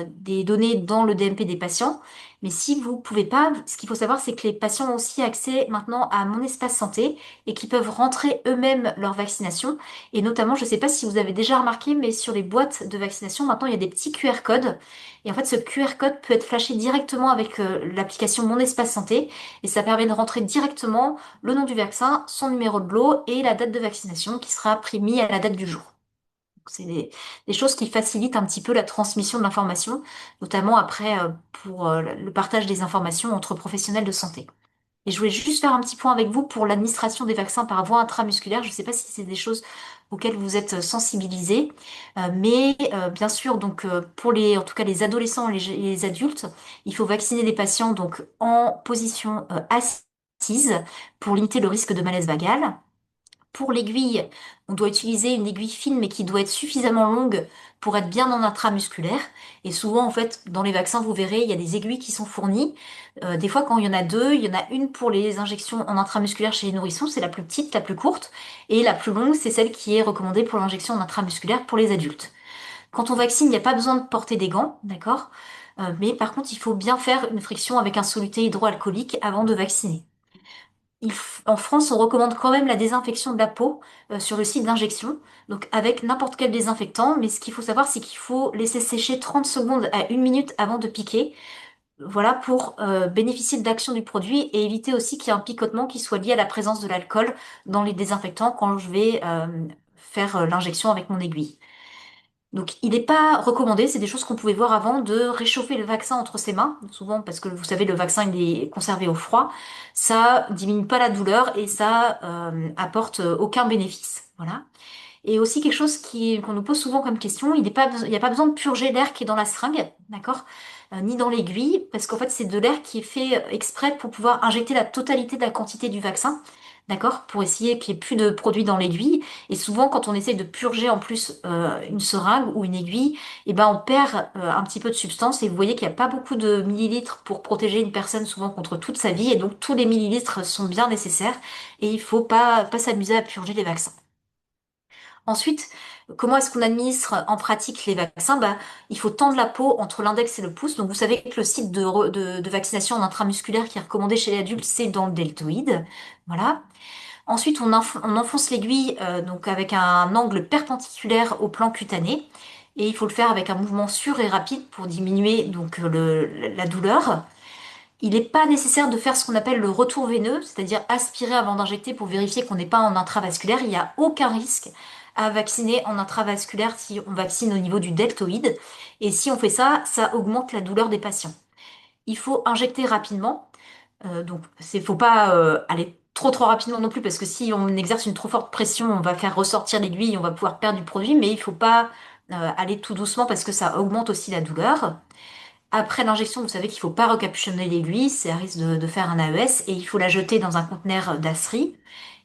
des données dans le DMP des patients. Mais si vous pouvez pas, ce qu'il faut savoir, c'est que les patients ont aussi accès maintenant à Mon Espace Santé et qui peuvent rentrer eux-mêmes leur vaccination. Et notamment, je ne sais pas si vous avez déjà remarqué, mais sur les boîtes de vaccination, maintenant, il y a des petits QR codes. Et en fait, ce QR code peut être flashé directement avec l'application Mon Espace Santé. Et ça permet de rentrer directement le nom du vaccin, son numéro de lot et la date de vaccination qui sera mis à la date du jour. Donc, c'est des choses qui facilitent un petit peu la transmission de l'information, notamment après pour le partage des informations entre professionnels de santé. Et je voulais juste faire un petit point avec vous pour l'administration des vaccins par voie intramusculaire. Je ne sais pas si c'est des choses auxquelles vous êtes sensibilisés, mais bien sûr, donc pour en tout cas les adolescents et les adultes, il faut vacciner les patients donc en position assise pour limiter le risque de malaise vagal. pour l'aiguille, on doit utiliser une aiguille fine mais qui doit être suffisamment longue pour être bien en intramusculaire. Et souvent, en fait, dans les vaccins, vous verrez, il y a des aiguilles qui sont fournies. Des fois, quand il y en a deux, il y en a une pour les injections en intramusculaire chez les nourrissons, c'est la plus petite, la plus courte, et la plus longue, c'est celle qui est recommandée pour l'injection en intramusculaire pour les adultes. Quand on vaccine, il n'y a pas besoin de porter des gants, d'accord? Mais par contre, il faut bien faire une friction avec un soluté hydroalcoolique avant de vacciner. En France, on recommande quand même la désinfection de la peau sur le site d'injection, donc avec n'importe quel désinfectant, mais ce qu'il faut savoir, c'est qu'il faut laisser sécher 30 secondes à 1 minute avant de piquer, voilà, pour bénéficier de l'action du produit et éviter aussi qu'il y ait un picotement qui soit lié à la présence de l'alcool dans les désinfectants quand je vais faire l'injection avec mon aiguille. Donc, il n'est pas recommandé, c'est des choses qu'on pouvait voir avant, de réchauffer le vaccin entre ses mains, souvent parce que vous savez, le vaccin il est conservé au froid, ça diminue pas la douleur et ça apporte aucun bénéfice. Voilà. Et aussi quelque chose qu'on nous pose souvent comme question, il n'y a pas besoin de purger l'air qui est dans la seringue, d'accord? Ni dans l'aiguille, parce qu'en fait c'est de l'air qui est fait exprès pour pouvoir injecter la totalité de la quantité du vaccin, d'accord? Pour essayer qu'il n'y ait plus de produit dans l'aiguille. Et souvent quand on essaie de purger en plus une seringue ou une aiguille, eh ben on perd un petit peu de substance et vous voyez qu'il n'y a pas beaucoup de millilitres pour protéger une personne souvent contre toute sa vie et donc tous les millilitres sont bien nécessaires et il faut pas s'amuser à purger les vaccins. Ensuite, comment est-ce qu'on administre en pratique les vaccins? Bah, il faut tendre la peau entre l'index et le pouce. Donc, vous savez que le site de vaccination en intramusculaire qui est recommandé chez les adultes, c'est dans le deltoïde. Voilà. Ensuite, on enfonce l'aiguille donc avec un angle perpendiculaire au plan cutané. Et il faut le faire avec un mouvement sûr et rapide pour diminuer donc la douleur. Il n'est pas nécessaire de faire ce qu'on appelle le retour veineux, c'est-à-dire aspirer avant d'injecter pour vérifier qu'on n'est pas en intravasculaire. Il n'y a aucun risque à vacciner en intravasculaire si on vaccine au niveau du deltoïde. Et si on fait ça, ça augmente la douleur des patients. Il faut injecter rapidement. Donc, c'est faut pas aller trop rapidement non plus parce que si on exerce une trop forte pression, on va faire ressortir l'aiguille, on va pouvoir perdre du produit. Mais il faut pas aller tout doucement parce que ça augmente aussi la douleur. Après l'injection, vous savez qu'il faut pas recapuchonner l'aiguille, c'est à risque de faire un AES et il faut la jeter dans un conteneur d'Asri.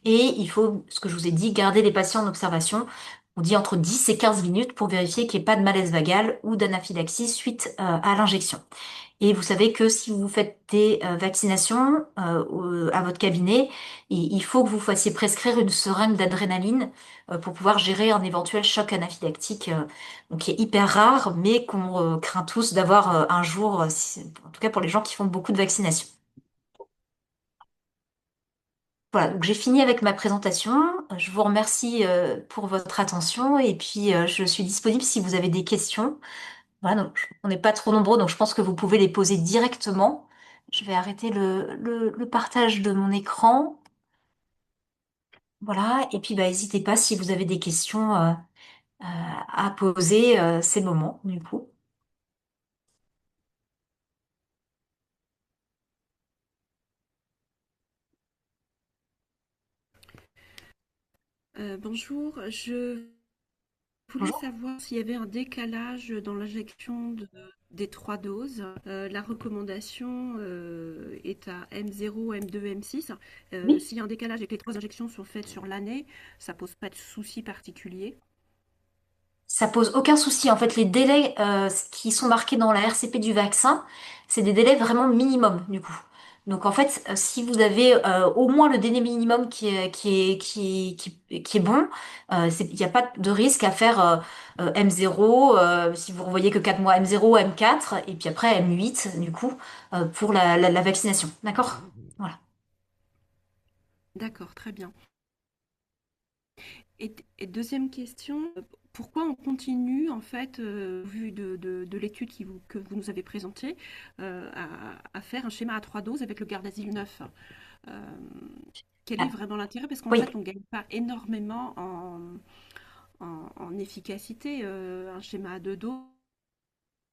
Et il faut, ce que je vous ai dit, garder les patients en observation. On dit entre 10 et 15 minutes pour vérifier qu'il n'y ait pas de malaise vagal ou d'anaphylaxie suite à l'injection. Et vous savez que si vous faites des vaccinations à votre cabinet, il faut que vous fassiez prescrire une seringue d'adrénaline pour pouvoir gérer un éventuel choc anaphylactique, donc qui est hyper rare, mais qu'on craint tous d'avoir un jour, en tout cas pour les gens qui font beaucoup de vaccinations. Voilà, donc j'ai fini avec ma présentation. Je vous remercie pour votre attention et puis je suis disponible si vous avez des questions. Voilà, donc on n'est pas trop nombreux, donc je pense que vous pouvez les poser directement. Je vais arrêter le partage de mon écran. Voilà, et puis bah, n'hésitez pas si vous avez des questions à poser, c'est le moment, du coup. Bonjour, je voulais Bonjour. savoir s'il y avait un décalage dans l'injection des trois doses. La recommandation est à M0, M2, M6. Oui. S'il y a un décalage et que les trois injections sont faites sur l'année, ça pose pas de souci particulier. Ça pose aucun souci. En fait, les délais qui sont marqués dans la RCP du vaccin, c'est des délais vraiment minimum, du coup. Donc, en fait, si vous avez au moins le délai minimum qui est bon, il n'y a pas de risque à faire M0, si vous revoyez que 4 mois M0, M4, et puis après M8, du coup, pour la vaccination. D'accord? Voilà. D'accord, très bien. Et deuxième question, pourquoi on continue, en fait, vu de l'étude que vous nous avez présentée, à faire un schéma à trois doses avec le Gardasil 9? Euh, Quel est Ah, vraiment l'intérêt? Parce qu'en oui. fait, on ne gagne pas énormément en efficacité. Un schéma à deux doses,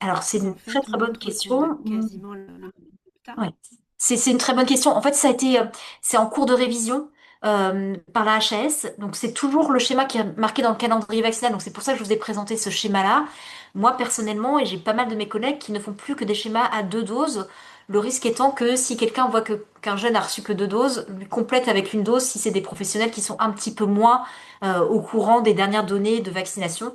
Alors, c'est en une très fait, très bonne montre qu'on a question. quasiment le même résultat. Ouais. C'est une très bonne question. En fait, ça a été, c'est en cours de révision par la HAS. Donc, c'est toujours le schéma qui est marqué dans le calendrier vaccinal. Donc, c'est pour ça que je vous ai présenté ce schéma-là. Moi, personnellement, et j'ai pas mal de mes collègues qui ne font plus que des schémas à deux doses. Le risque étant que si quelqu'un voit qu'un jeune a reçu que 2 doses, lui complète avec une dose si c'est des professionnels qui sont un petit peu moins au courant des dernières données de vaccination.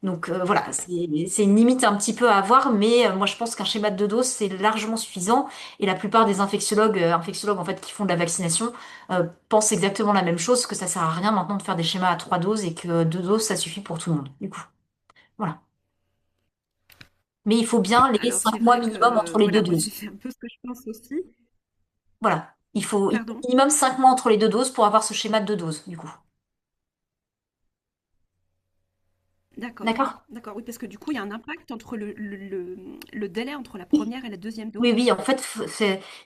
Donc voilà, c'est une limite un petit peu à avoir, mais moi je pense qu'un schéma de 2 doses c'est largement suffisant et la plupart des infectiologues en fait qui font de la vaccination pensent exactement la même chose, que ça sert à rien maintenant de faire des schémas à 3 doses et que 2 doses ça suffit pour tout le monde. Du coup, voilà. Mais il faut bien les Alors c'est 5 mois vrai minimum que, entre les deux voilà, moi c'est doses. c'est un peu ce que je pense aussi. Voilà. Il faut Pardon? minimum 5 mois entre les 2 doses pour avoir ce schéma de 2 doses, du coup. D'accord. D'accord? D'accord, oui, parce que du coup, il y a un impact entre le délai entre la première et la deuxième Oui, dose. oui, en fait,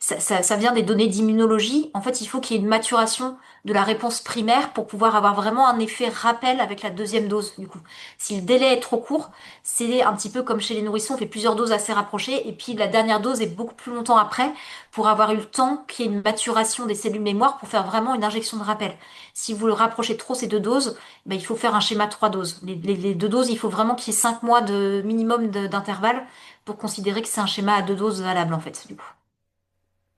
ça vient des données d'immunologie. En fait, il faut qu'il y ait une maturation de la réponse primaire pour pouvoir avoir vraiment un effet rappel avec la deuxième dose, du coup. Si le délai est trop court, c'est un petit peu comme chez les nourrissons, on fait plusieurs doses assez rapprochées, et puis la dernière dose est beaucoup plus longtemps après pour avoir eu le temps qu'il y ait une maturation des cellules mémoire pour faire vraiment une injection de rappel. Si vous le rapprochez trop ces 2 doses, ben, il faut faire un schéma de 3 doses. Les 2 doses, il faut vraiment qu'il y ait 5 mois de minimum d'intervalle pour considérer que c'est un schéma à 2 doses valable en fait, du coup.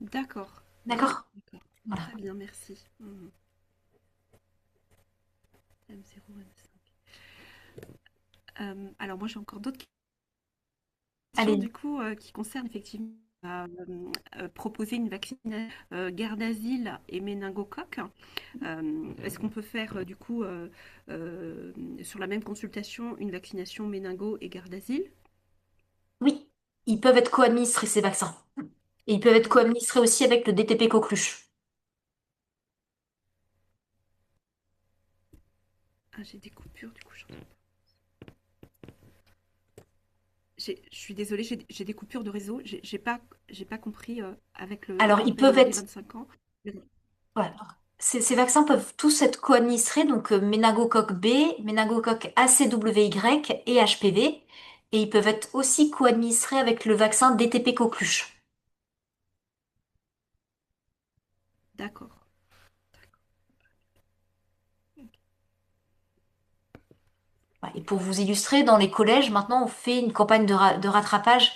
D'accord, d'accord, D'accord? d'accord. Voilà. Très bien, merci. Mhm. M0, M5. Alors moi j'ai encore d'autres questions Allez, du coup qui concernent effectivement proposer une vaccination Gardasil et méningocoque. Est-ce qu'on peut faire du coup sur la même consultation une vaccination méningo et Gardasil? oui, ils peuvent être co-administrés ces vaccins. Et ils peuvent être co-administrés aussi avec le DTP coqueluche. Ah, j'ai des coupures du coup. Je suis désolée, j'ai des coupures de réseau. J'ai pas compris avec le Alors, ils rappel peuvent des être, 25 ans. voilà. Ces vaccins peuvent tous être co-administrés, donc méningocoque B, méningocoque ACWY et HPV. Et ils peuvent être aussi co-administrés avec le vaccin DTP coqueluche. D'accord. Ouais, et pour vous illustrer, dans les collèges, maintenant, on fait une campagne de rattrapage,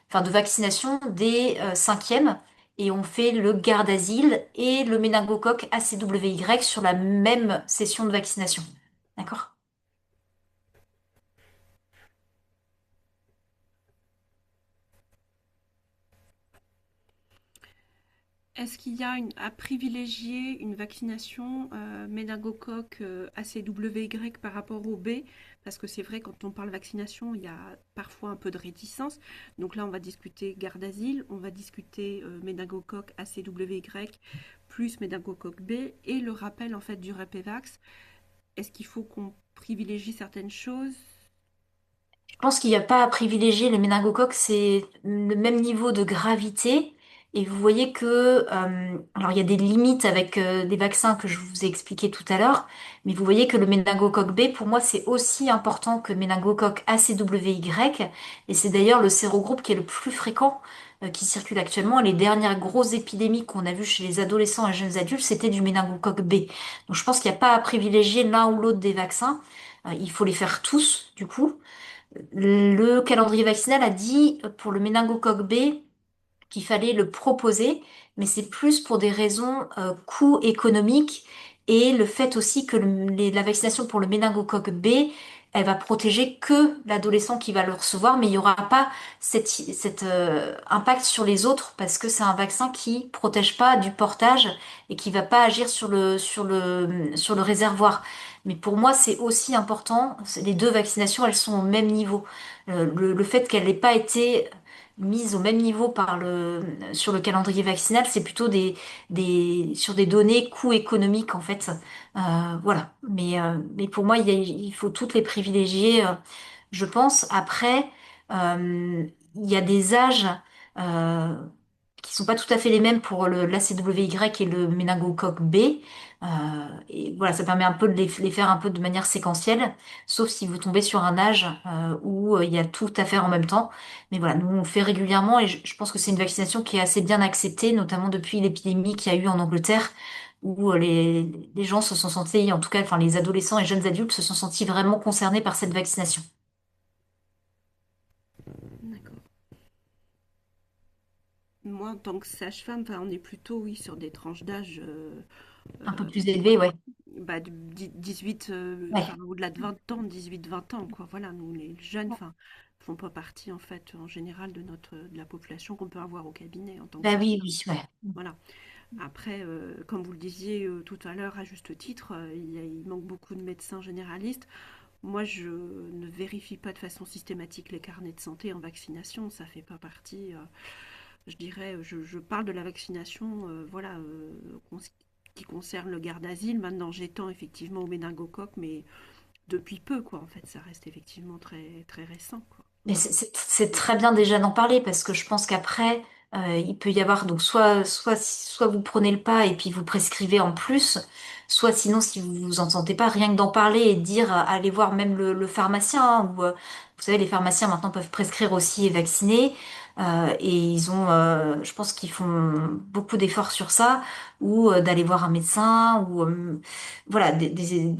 enfin de vaccination des cinquièmes, et on fait le Gardasil et le méningocoque ACWY sur la même session de vaccination. D'accord? Est-ce qu'il y a à privilégier une vaccination méningocoque ACWY par rapport au B? Parce que c'est vrai, quand on parle vaccination, il y a parfois un peu de réticence. Donc là, on va discuter Gardasil, on va discuter méningocoque ACWY plus méningocoque B et le rappel en fait du Repevax. Est-ce qu'il faut qu'on privilégie certaines choses? Je pense qu'il n'y a pas à privilégier le méningocoque, c'est le même niveau de gravité. Et vous voyez que, alors il y a des limites avec des vaccins que je vous ai expliqué tout à l'heure, mais vous voyez que le méningocoque B, pour moi, c'est aussi important que le méningocoque ACWY. Et c'est d'ailleurs le sérogroupe qui est le plus fréquent qui circule actuellement. Et les dernières grosses épidémies qu'on a vues chez les adolescents et jeunes adultes, c'était du méningocoque B. Donc je pense qu'il n'y a pas à privilégier l'un ou l'autre des vaccins. Il faut les faire tous, du coup. Le calendrier vaccinal a dit pour le méningocoque B qu'il fallait le proposer, mais c'est plus pour des raisons coût économique et le fait aussi que la vaccination pour le méningocoque B, elle va protéger que l'adolescent qui va le recevoir, mais il n'y aura pas cet impact sur les autres parce que c'est un vaccin qui protège pas du portage et qui va pas agir sur le réservoir. Mais pour moi, c'est aussi important. Les deux vaccinations, elles sont au même niveau. Le fait qu'elle n'ait pas été mise au même niveau sur le calendrier vaccinal, c'est plutôt sur des données coûts économiques en fait. Voilà. Mais pour moi, il faut toutes les privilégier, je pense. Après, il y a des âges euh, qui sont pas tout à fait les mêmes pour l'ACWY et le méningocoque B. Euh, et voilà, ça permet un peu de les faire un peu de manière séquentielle, sauf si vous tombez sur un âge où il y a tout à faire en même temps. Mais voilà, nous on fait régulièrement et je pense que c'est une vaccination qui est assez bien acceptée, notamment depuis l'épidémie qu'il y a eu en Angleterre, où les gens se sont sentis, en tout cas, enfin les adolescents et jeunes adultes se sont sentis vraiment concernés par cette vaccination. D'accord. moi, en tant que sage-femme, enfin, on est plutôt, oui, sur des tranches d'âge, Un peu euh, plus élevé, voilà, ouais. bah, 18, enfin, Ouais. au-delà de 20 ans, 18-20 ans, quoi. Voilà, nous, les jeunes, enfin, font pas partie, en fait, en général, de la population qu'on peut avoir au cabinet en tant que Bah oui, sage-femme. oui, ouais. Voilà. Après, comme vous le disiez tout à l'heure, à juste titre, il manque beaucoup de médecins généralistes. Moi, je ne vérifie pas de façon systématique les carnets de santé en vaccination. Ça fait pas partie, je dirais, je parle de la vaccination, voilà, qui concerne le garde-asile. Maintenant, j'étends effectivement au méningocoque, mais depuis peu, quoi. En fait, ça reste effectivement très, très récent, quoi. Mais Voilà. c'est très bien déjà d'en parler parce que je pense qu'après, il peut y avoir donc soit vous prenez le pas et puis vous prescrivez en plus, soit sinon si vous vous en sentez pas, rien que d'en parler et de dire allez voir même le pharmacien, hein, ou vous savez les pharmaciens maintenant peuvent prescrire aussi et vacciner, et ils ont, je pense qu'ils font beaucoup d'efforts sur ça, ou d'aller voir un médecin ou voilà,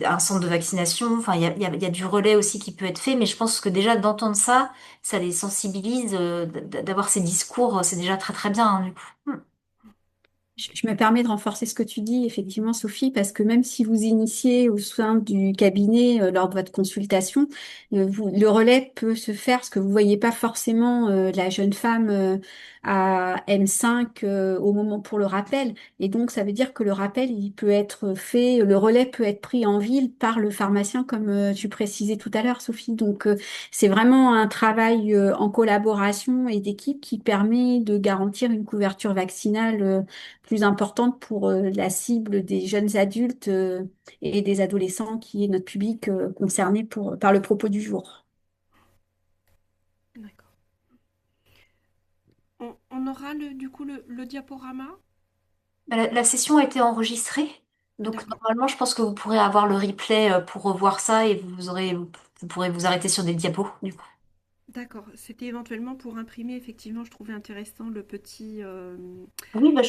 un centre de vaccination. Enfin, il y a du relais aussi qui peut être fait, mais je pense que déjà d'entendre ça, ça les sensibilise, d'avoir ces discours, c'est déjà très très bien, hein, du coup. Je me permets de renforcer ce que tu dis, effectivement, Sophie, parce que même si vous initiez au sein du cabinet lors de votre consultation, le relais peut se faire parce que vous voyez pas forcément la jeune femme à M5 au moment pour le rappel. Et donc, ça veut dire que le rappel, il peut être fait, le relais peut être pris en ville par le pharmacien, comme tu précisais tout à l'heure, Sophie. Donc, c'est vraiment un travail en collaboration et d'équipe qui permet de garantir une couverture vaccinale plus importante pour la cible des jeunes adultes et des adolescents qui est notre public concerné par le propos du jour. D'accord. On aura du coup le diaporama? La session a été enregistrée, donc D'accord. normalement, je pense que vous pourrez avoir le replay pour revoir ça et vous pourrez vous arrêter sur des diapos, du coup. D'accord. C'était éventuellement pour imprimer, effectivement, je trouvais intéressant le petit, Oui, bah,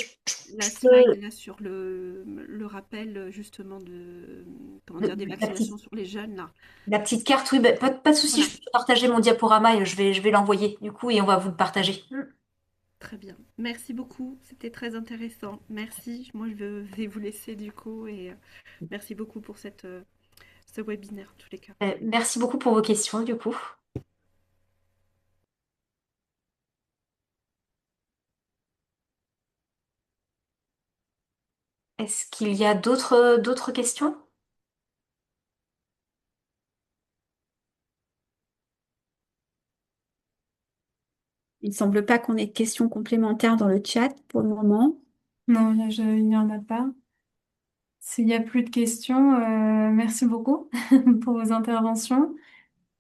la je slide peux, là sur le rappel justement de, comment dire, des la vaccinations petite, sur les jeunes là. la petite carte, oui, bah, pas de souci, Voilà. je peux partager mon diaporama et je vais l'envoyer, du coup, et on va vous le partager. Très bien. Merci beaucoup. C'était très intéressant. Merci. Moi, vais vous laisser du coup et merci beaucoup pour ce webinaire en tous les cas. Merci beaucoup pour vos questions, du coup. Est-ce qu'il y a d'autres questions? Il ne semble pas qu'on ait de questions complémentaires dans le chat pour le moment. Non, il n'y en a pas. S'il n'y a plus de questions, merci beaucoup pour vos interventions.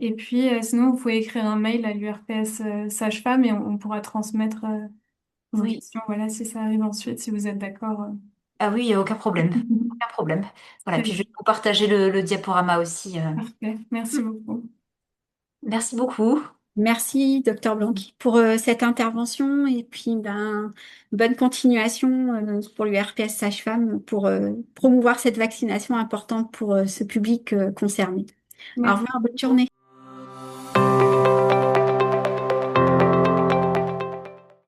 Et puis, sinon, vous pouvez écrire un mail à l'URPS Sage-Femme et on pourra transmettre vos Oui. questions. Voilà, si ça arrive ensuite, si vous êtes d'accord. Ah oui, aucun problème. Aucun problème. Voilà, Très puis je bien. vais vous partager le diaporama aussi. Parfait. Merci beaucoup. Merci beaucoup. Merci, docteur Blanc, pour cette intervention et puis ben, bonne continuation pour l'URPS Sage-Femme pour promouvoir cette vaccination importante pour ce public concerné. Au Merci revoir, bonne beaucoup. journée.